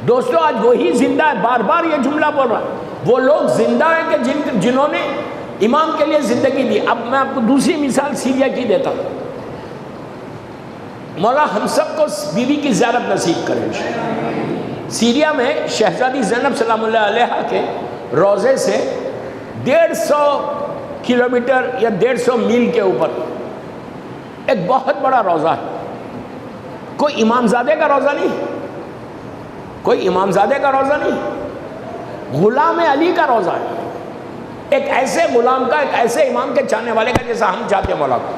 دوستو آج وہی زندہ ہے، بار بار یہ جملہ بول رہا ہے، وہ لوگ زندہ ہیں کہ جنہوں نے امام کے لیے زندگی دی۔ اب میں آپ کو دوسری مثال سیریا کی دیتا ہوں۔ مولا ہم سب کو بیوی کی زیارت نصیب کرے انشاءاللہ۔ سیریا میں شہزادی زینب سلام اللہ علیہ کے روضے سے 150 کلومیٹر یا 150 میل کے اوپر ایک بہت بڑا روضہ ہے۔ کوئی امامزادے کا روضہ نہیں، کوئی امامزادے کا روضہ نہیں، غلام علی کا روضہ ہے، ایک ایسے غلام کا، ایک ایسے امام کے چاہنے والے کا جیسا ہم چاہتے ہیں مولا کو۔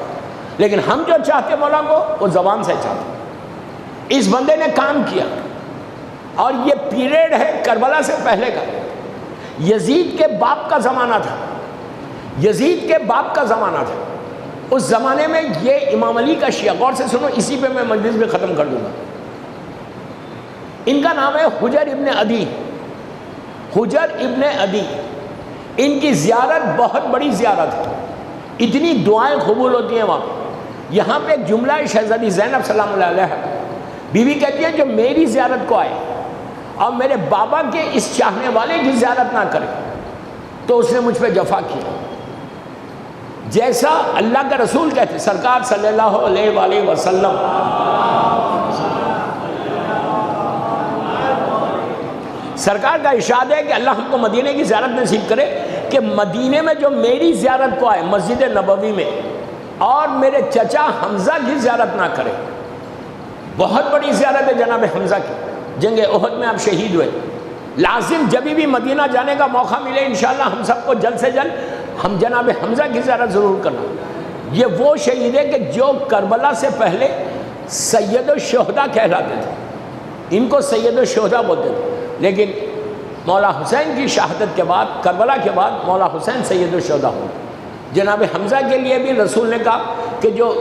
لیکن ہم جو چاہتے ہیں مولا کو وہ زبان سے چاہتے ہیں۔ اس بندے نے کام کیا، اور یہ پیریڈ ہے کربلا سے پہلے کا، یزید کے باپ کا زمانہ تھا، یزید کے باپ کا زمانہ تھا۔ اس زمانے میں یہ امام علی کا شیعہ، غور سے سنو، اسی پہ میں مجلس میں ختم کر دوں گا۔ ان کا نام ہے حجر ابن عدی، حجر ابن عدی۔ ان کی زیارت بہت بڑی زیارت ہے، اتنی دعائیں قبول ہوتی ہیں وہاں۔ یہاں پہ ایک جملہ ہے شہزادی زینب سلام اللہ علیہ، بیوی کہتی ہے جو میری زیارت کو آئے اور میرے بابا کے اس چاہنے والے کی زیارت نہ کرے تو اس نے مجھ پہ جفا کیا۔ جیسا اللہ کا رسول کہتے سرکار صلی اللہ علیہ وآلہ وسلم، سرکار کا ارشاد ہے کہ اللہ ہم کو مدینہ کی زیارت نصیب کرے کہ مدینے میں جو میری زیارت کو آئے مسجد نبوی میں اور میرے چچا حمزہ کی زیارت نہ کرے۔ بہت بڑی زیارت ہے جناب حمزہ کی، جنگ احد میں آپ شہید ہوئے۔ لازم جبھی بھی مدینہ جانے کا موقع ملے انشاءاللہ ہم سب کو جلد سے جلد ہم جناب حمزہ کی زیارت ضرور کرنا۔ یہ وہ شہید ہے کہ جو کربلا سے پہلے سید الشہداء کہلاتے تھے، ان کو سید الشہداء بولتے تھے، لیکن مولا حسین کی شہادت کے بعد، کربلا کے بعد مولا حسین سید الشہداء ہوئے۔ جناب حمزہ کے لیے بھی رسول نے کہا کہ جو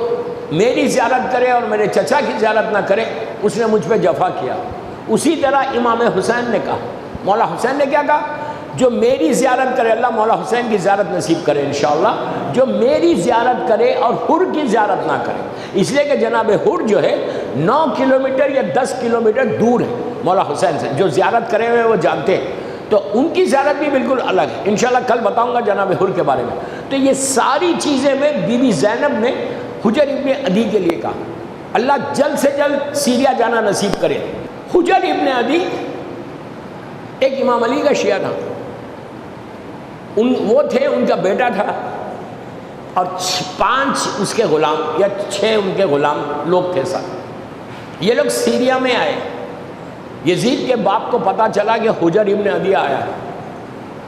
میری زیارت کرے اور میرے چچا کی زیارت نہ کرے اس نے مجھ پہ جفا کیا۔ اسی طرح امام حسین نے کہا، مولا حسین نے کیا کہا؟ جو میری زیارت کرے، اللہ مولا حسین کی زیارت نصیب کرے انشاءاللہ، جو میری زیارت کرے اور حر کی زیارت نہ کرے۔ اس لیے کہ جناب حر جو ہے 9 کلومیٹر یا 10 کلومیٹر دور ہے مولا حسین سے، جو زیارت کرے ہوئے وہ جانتے ہیں، تو ان کی زیارت بھی بالکل الگ ہے۔ انشاءاللہ کل بتاؤں گا جناب حر کے بارے میں۔ تو یہ ساری چیزیں میں بی بی زینب نے حجر ابن عدی کے لیے کہا، اللہ جلد سے جلد سیریا جانا نصیب کرے۔ حجر ابن عدی ایک امام علی کا شیعہ تھا، وہ تھے، ان کا بیٹا تھا اور 5 اس کے غلام یا 6 ان کے غلام لوگ تھے ساتھ۔ یہ لوگ سیریا میں آئے، یزید کے باپ کو پتا چلا کہ حجر ابن عدی آیا ہے،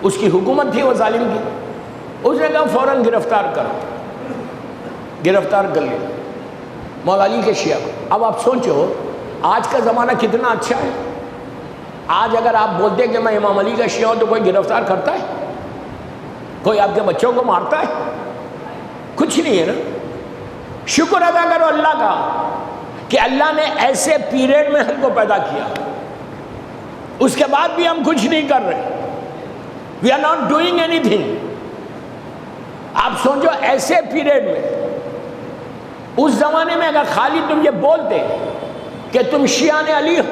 اس کی حکومت تھی وہ ظالم کی، اس نے کہا فوراً گرفتار کرو، گرفتار کر لیا مولا علی کے شیعہ کو۔ اب آپ سوچو آج کا زمانہ کتنا اچھا ہے، آج اگر آپ بولتے کہ میں امام علی کا شیعہ ہوں تو کوئی گرفتار کرتا ہے؟ کوئی آپ کے بچوں کو مارتا ہے؟ کچھ نہیں ہے نا۔ شکر ادا کرو اللہ کا کہ اللہ نے ایسے پیریڈ میں ہم کو پیدا کیا، اس کے بعد بھی ہم کچھ نہیں کر رہے، we are not doing anything. آپ سوچو ایسے پیریڈ میں، اس زمانے میں اگر خالی تم یہ بولتے کہ تم شیعان علی ہو،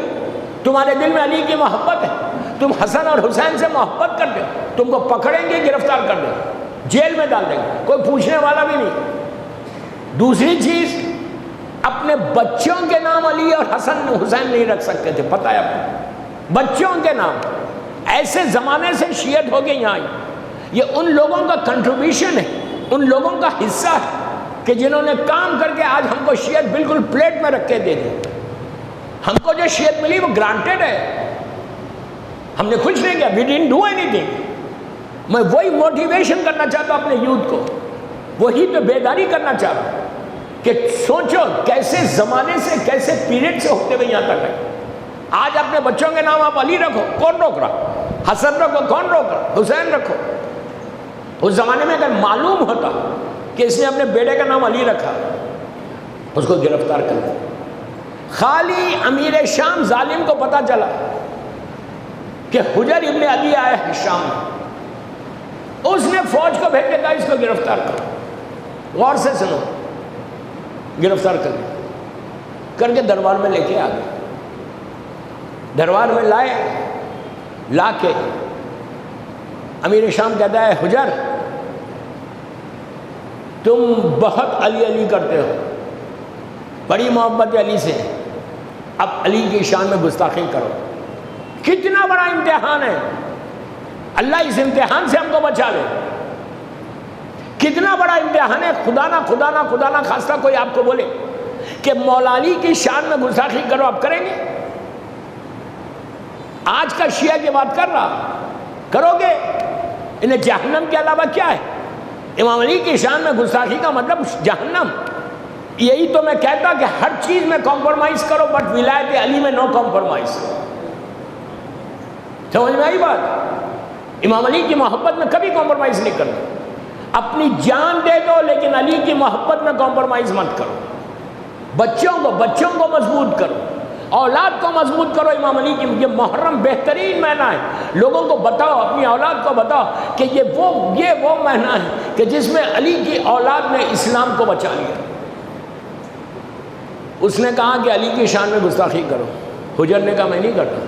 تمہارے دل میں علی کی محبت ہے، تم حسن اور حسین سے محبت کرتے ہو، تم کو پکڑیں گے، گرفتار کر دیں گے، جیل میں ڈال دیں گے، کوئی پوچھنے والا بھی نہیں۔ دوسری چیز، اپنے بچوں کے نام علی اور حسن حسین نہیں رکھ سکتے تھے، پتہ ہے آپ کو، بچوں کے نام۔ ایسے زمانے سے شیعت ہو کے یہاں آئی۔ یہ ان لوگوں کا کنٹریبیوشن ہے، ان لوگوں کا حصہ ہے کہ جنہوں نے کام کر کے آج ہم کو شیعت بالکل پلیٹ میں رکھ کے دے دی۔ ہم کو جو شیعت ملی وہ گرانٹیڈ ہے، ہم نے کچھ نہیں کیا، we didn't do anything۔ میں وہی موٹیویشن کرنا چاہتا ہوں اپنے یوتھ کو، وہی تو بیداری کرنا چاہ رہا ہوں کہ سوچو کیسے زمانے سے، کیسے پیریڈ سے ہوتے ہوئے یہاں تک ہے۔ آج اپنے بچوں کے نام آپ علی رکھو، کون روک رہا؟ حسن رکھو، کون روک رہا؟ حسین رکھو۔ اس زمانے میں اگر معلوم ہوتا کہ اس نے اپنے بیٹے کا نام علی رکھا، اس کو گرفتار کر دیا۔ خالی امیر شام ظالم کو پتا چلا کہ حجر ابن عدی آیا ہے شام میں، اس نے فوج کو بھیج کے کہا اس کو گرفتار کرو۔ غور سے سنو، گرفتار کر دیا، کر کے دربار میں لے کے آ گئے۔ دربار میں لائے، لا کے امیر شام کہتا ہے حجر تم بہت علی علی کرتے ہو، بڑی محبت علی سے، اب علی کی شان میں گستاخی کرو۔ کتنا بڑا امتحان ہے، اللہ اس امتحان سے ہم کو بچا لے۔ کتنا بڑا امتحان ہے، خدا نہ خاصہ کوئی آپ کو بولے کہ مولا علی کی شان میں گستاخی کرو، آپ کریں گے؟ آج کا شیعہ کی بات کر رہا، کرو گے؟ انہیں جہنم کے علاوہ کیا ہے؟ امام علی کی شان میں گستاخی کا مطلب جہنم۔ یہی تو میں کہتا کہ ہر چیز میں کمپرومائز کرو، بٹ ولایت علی میں نو کمپرومائز۔ سمجھ میں آئی بات؟ امام علی کی محبت میں کبھی کمپرومائز نہیں کرنا۔ اپنی جان دے دو لیکن علی کی محبت میں کمپرومائز مت کرو۔ بچوں کو مضبوط کرو، اولاد کو مضبوط کرو۔ امام علی کی یہ محرم بہترین مہینہ ہے، لوگوں کو بتاؤ، اپنی اولاد کو بتاؤ کہ یہ وہ مہینہ ہے کہ جس میں علی کی اولاد نے اسلام کو بچا لیا۔ اس نے کہا کہ علی کی شان میں گستاخی کرو، حجر نے کہا میں نہیں کرتا۔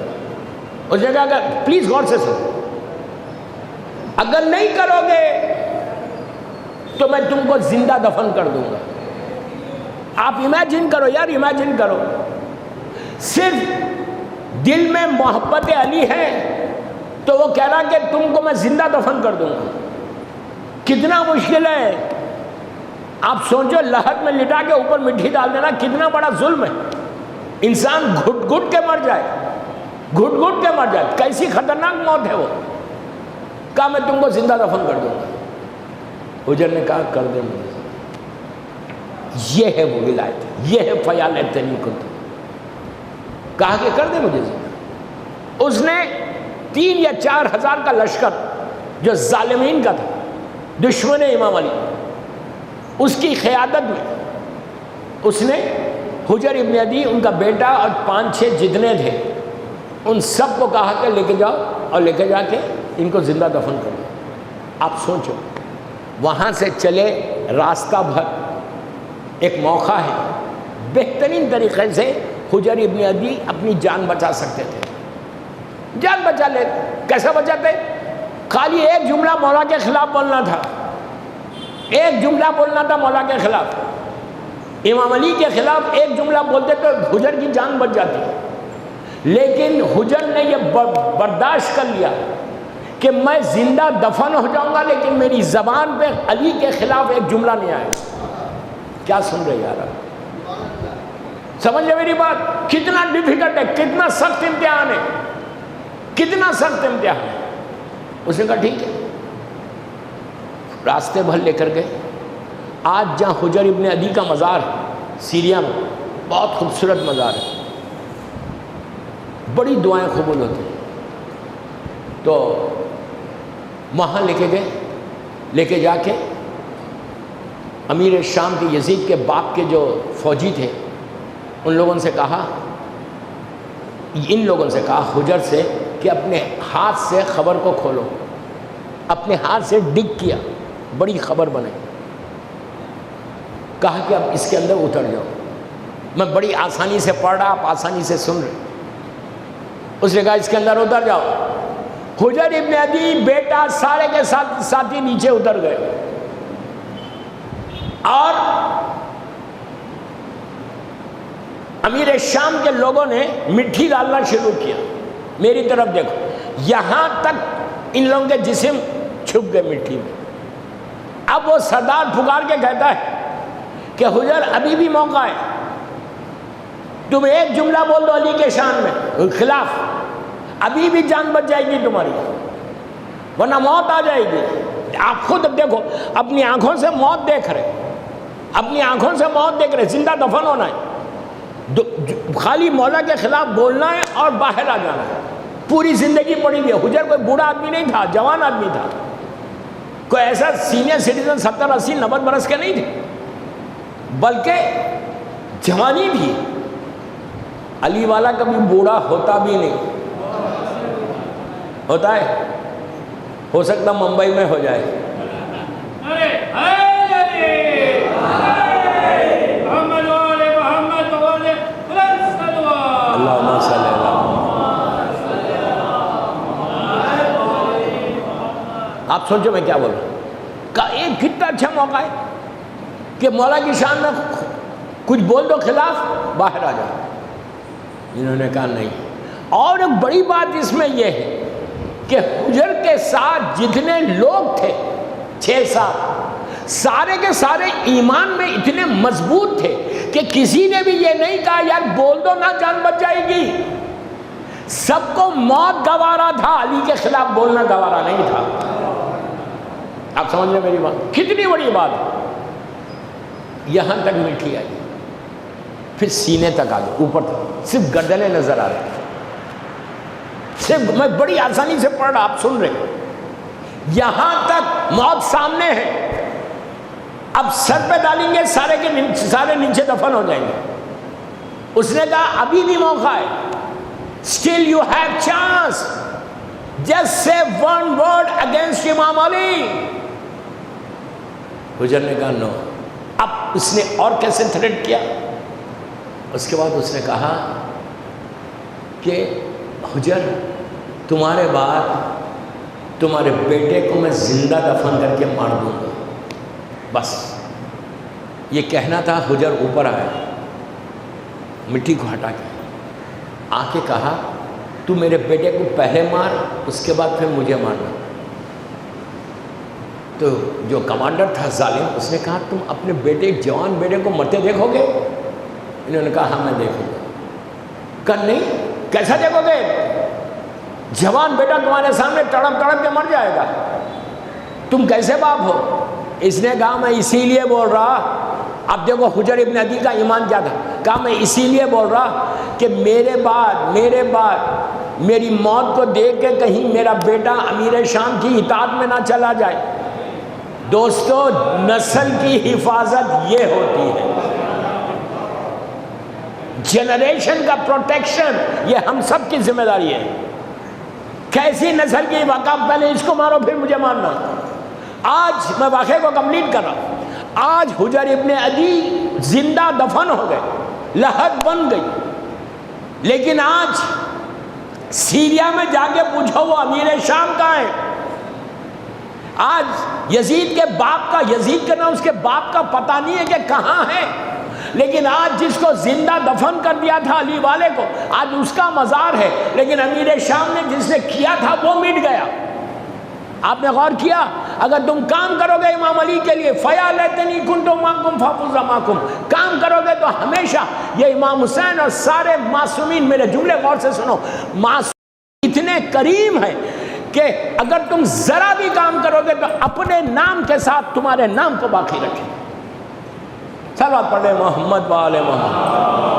اس نے کہا کہ پلیز غور سے سنو، اگر نہیں کرو گے تو میں تم کو زندہ دفن کر دوں گا۔ آپ امیجن کرو یار، امیجن کرو، صرف دل میں محبت علی ہے تو وہ کہہ رہا کہ تم کو میں زندہ دفن کر دوں گا۔ کتنا مشکل ہے، آپ سوچو، لحد میں لٹا کے اوپر مٹی ڈال دینا کتنا بڑا ظلم ہے۔ انسان گھٹ گھٹ کے مر جائے، گھٹ گھٹ کے مر جائے، کیسی خطرناک موت ہے وہ۔ کہا میں تم کو زندہ دفن کر دوں گا۔ حجر نے کہا کر دے مجھے، یہ ہے وہ ولایت، یہ ہے فیال طریقت۔ کہا کہ کر دے مجھے زندہ۔ اس نے 3 یا 4 ہزار کا لشکر جو ظالمین کا تھا، دشمن امام علی، اس کی قیادت میں اس نے حجر ابن عدی، ان کا بیٹا اور 5-6 جتنے تھے، ان سب کو کہا کہ لے کے جاؤ اور لے کے جا کے ان کو زندہ دفن کر دو۔ آپ سوچو، وہاں سے چلے راستہ بھر، ایک موقع ہے، بہترین طریقے سے حجر ابن عدی اپنی جان بچا سکتے تھے، جان بچا لے۔ کیسے بچاتے؟ خالی ایک جملہ مولا کے خلاف بولنا تھا، ایک جملہ بولنا تھا مولا کے خلاف، امام علی کے خلاف ایک جملہ بولتے تو حجر کی جان بچ جاتی۔ لیکن حجر نے یہ برداشت کر لیا کہ میں زندہ دفن ہو جاؤں گا لیکن میری زبان پہ علی کے خلاف ایک جملہ نہیں آئے گا۔ کیا سن رہے یار؟ سمجھ لے میری بات، کتنا ڈیفیکلٹ ہے، کتنا سخت امتحان ہے، کتنا سخت امتحان ہے۔ اس نے کہا ٹھیک ہے، راستے بھر لے کر گئے۔ آج جہاں حجر ابن عدی کا مزار ہے سیریا میں، بہت خوبصورت مزار ہے، بڑی دعائیں قبول ہوتی ہیں، تو وہاں لے کے گئے، لے کے جا کے امیر شام کے یزید کے باپ کے جو فوجی تھے ان لوگوں سے کہا، ان لوگوں سے کہا حجر سے کہ اپنے ہاتھ سے خبر کو کھولو۔ اپنے ہاتھ سے ڈگ کیا، بڑی خبر بنے۔ کہا کہ اب اس کے اندر اتر جاؤ، میں بڑی آسانی سے پڑھ رہا، آپ آسانی سے سن رہے۔ اس نے کہا اس کے اندر اتر جاؤ۔ حجر ابن عدی بیٹا سارے کے ساتھی نیچے اتر گئے، اور امیر شام کے لوگوں نے مٹی ڈالنا شروع کیا۔ میری طرف دیکھو، یہاں تک ان لوگوں کے جسم چھپ گئے مٹی میں۔ اب وہ سردار پکار کے کہتا ہے کہ حجر ابھی بھی موقع ہے، تم ایک جملہ بول دو علی کے شان میں خلاف، ابھی بھی جان بچ جائے گی تمہاری، ورنہ موت آ جائے گی۔ آپ خود دیکھو، اپنی آنکھوں سے موت دیکھ رہے، اپنی آنکھوں سے موت دیکھ رہے، زندہ دفن ہونا ہے، خالی مولا کے خلاف بولنا ہے اور باہر آ جانا ہے۔ پوری زندگی پڑی ہوئی ہے۔ حجر کوئی بوڑھا آدمی نہیں تھا، جوان آدمی تھا، کوئی ایسا سینئر سٹیزن 70 80 90 برس کے نہیں تھے، بلکہ جوانی بھی۔ علی والا کبھی بوڑھا ہوتا بھی نہیں، ہوتا ہے، ہو سکتا ممبئی میں ہو جائے۔ اللہم صلی اللہ آپ سوچو میں کیا بولوں کہ ایک کتنا اچھا موقع ہے کہ مولا کی شان میں کچھ بول دو خلاف، باہر آ جاؤ۔ انہوں نے کہا نہیں۔ اور ایک بڑی بات اس میں یہ ہے کہ حجر کے ساتھ جتنے لوگ تھے 6-7 سارے کے سارے ایمان میں اتنے مضبوط تھے کہ کسی نے بھی یہ نہیں کہا یار بول دو نا جان بچ جائے گی۔ سب کو موت گوارا تھا، علی کے خلاف بولنا گوارا نہیں تھا۔ آپ سمجھ لیں میری بات کتنی بڑی بات ہے۔ یہاں تک میٹھی آئی، پھر سینے تک آ گئی، اوپر تک صرف گردنیں نظر آ رہی، صرف میں بڑی آسانی سے پڑھ رہا، آپ سن رہے، یہاں تک موت سامنے ہے۔ اب سر پہ ڈالیں گے سارے کے سارے نیچے دفن ہو جائیں گے۔ اس نے کہا ابھی بھی موقع ہے، still you have chance, just say one word against امام علی۔ حجر نے کہا نو۔ اب اس نے اور کیسے تھریٹ کیا؟ اس کے بعد اس نے کہا کہ حجر تمہارے بعد تمہارے بیٹے کو میں زندہ دفن کر کے مار دوں گا، بس یہ کہنا تھا۔ حجر اوپر آیا، مٹی کو ہٹا کے آ کے کہا تو میرے بیٹے کو پہلے مار، اس کے بعد پھر مجھے مارنا۔ تو جو کمانڈر تھا ظالم، اس نے کہا تم اپنے بیٹے جوان بیٹے کو مرتے دیکھو گے؟ انہوں نے کہا ہاں میں دیکھوں گا۔ کہا نہیں، کیسا دیکھو گے؟ جوان بیٹا تمہارے سامنے تڑپ تڑپ کے مر جائے گا، تم کیسے باپ ہو؟ اس نے کہا میں اسی لیے بول رہا۔ اب دیکھو حجر ابن عدی کا ایمان کیا تھا، کہا میں اسی لیے بول رہا کہ میرے بعد میری موت کو دیکھ کے کہیں میرا بیٹا امیر شام کی اطاعت میں نہ چلا جائے۔ دوستو نسل کی حفاظت یہ ہوتی ہے، جنریشن کا پروٹیکشن یہ ہم سب کی ذمہ داری ہے۔ کیسی نسل کی واقعہ، پہلے اس کو مارو پھر مجھے مارنا۔ آج میں واقعے کو کمپلیٹ کر رہا ہوں۔ آج حجر ابن عدی زندہ دفن ہو گئے، لحد بن گئی، لیکن آج سیریا میں جا کے پوچھو وہ امیر شام کہاں ہے؟ آج یزید کے باپ کا، یزید کے نام اس کے باپ کا پتہ نہیں ہے کہ کہاں ہے، لیکن آج جس کو زندہ دفن کر دیا تھا علی والے کو، آج اس کا مزار ہے، لیکن امیر شام نے جس نے کیا تھا وہ مٹ گیا۔ آپ نے غور کیا؟ اگر تم کام کرو گے امام علی کے لیے، فیا لیتنی کنتم معکم فافوز معکم، کام کرو گے تو ہمیشہ یہ امام حسین اور سارے معصومین، میرے جملے غور سے سنو، معصومین اتنے کریم ہیں کہ اگر تم ذرا بھی کام کرو گے تو اپنے نام کے ساتھ تمہارے نام کو باقی رکھیں۔ صلوات پڑھیں محمد و آل محمد۔